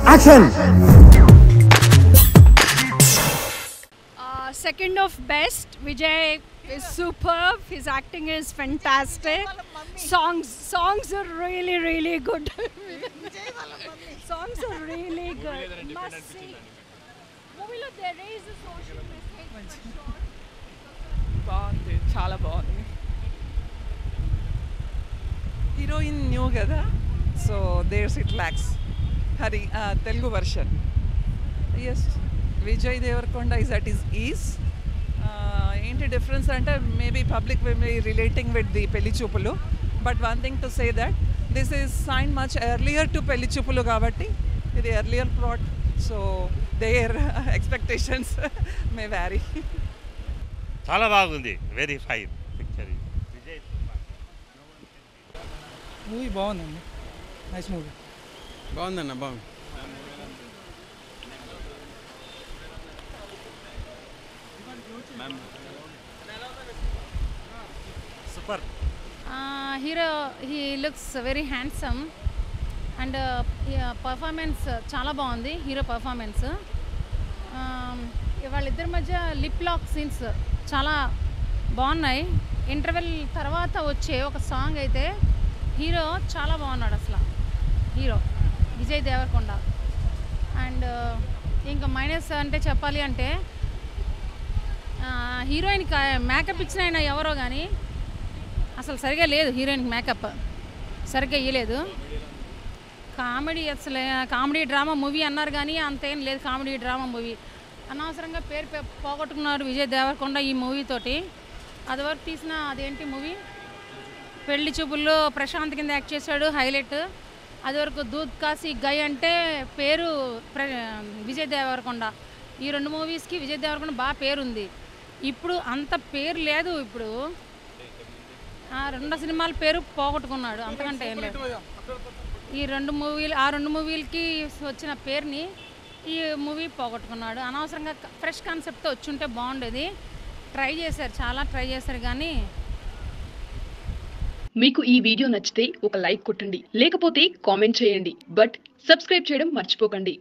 Action. Second of best, Vijay is superb. His acting is fantastic. Songs are really good. Songs are really good. Must see. Movie lo there is a social message for sure. బాగుంది, చాలా బాగుంది. Heroine new కదా, so there's it lacks హరి Telugu version. Yes, Vijay Devarakonda is at ease is. ఏంటి difference అంటే maybe public will be relating with the Pelli Choopulu, but one thing to say that this is sign much earlier to Pelli Choopulu కాబట్టి ఇది earlier plot, so there expectations may vary. చాలా బాగుంది, very fine picture. Movie బాగుందండి, nice movie. బాగుందన్న, బాగుంది. Super. Hero he looks very handsome and performance చాలా బాగుంది. Hero performance, వాళ్ళిద్దరి మధ్య లిప్ లాక్ సీన్స్ చాలా బాగున్నాయి. ఇంటర్వెల్ తర్వాత వచ్చే ఒక సాంగ్ అయితే హీరో చాలా బాగున్నాడు అసలు, హీరో విజయ్ దేవరకొండ. అండ్ ఇంకా మైనస్ అంటే చెప్పాలి అంటే హీరోయిన్కి మేకప్ ఇచ్చిన ఆయన ఎవరో కానీ అసలు సరిగా లేదు, హీరోయిన్కి మేకప్ సరిగ్గా ఇవ్వలేదు. కామెడీ అసలు కామెడీ డ్రామా మూవీ అన్నారు కానీ అంతేం లేదు. కామెడీ డ్రామా మూవీ అనవసరంగా పేరు పోగొట్టుకున్నారు విజయ్ దేవరకొండ ఈ మూవీతోటి. అదివరకు తీసిన అదేంటి మూవీ పెళ్లి చూపుల్లో ప్రశాంత్ కింద యాక్ట్ చేశాడు, హైలైట్. అదివరకు దూద్ కాశీ గై అంటే పేరు విజయ్ దేవరకొండ. ఈ రెండు మూవీస్కి విజయ్ దేవరకొండ బాగా పేరుంది. ఇప్పుడు అంత పేరు లేదు. ఇప్పుడు రెండు సినిమాల పేరు పోగొట్టుకున్నాడు, అంతకంటే ఏం లేదు. ఆ రెండు మూవీలకి వచ్చిన పేరుని ఈ మూవీ పోగొట్టుకున్నాడు. అనవసరంగా ఫ్రెష్ కాన్సెప్ట్తో వచ్చుంటే బాగుండేది. ట్రై చేశారు, చాలా ట్రై చేశారు కానీ. మీకు ఈ వీడియో నచ్చితే ఒక లైక్ కొట్టండి, లేకపోతే కామెంట్ చేయండి, బట్ సబ్స్క్రైబ్ చేయడం మర్చిపోకండి.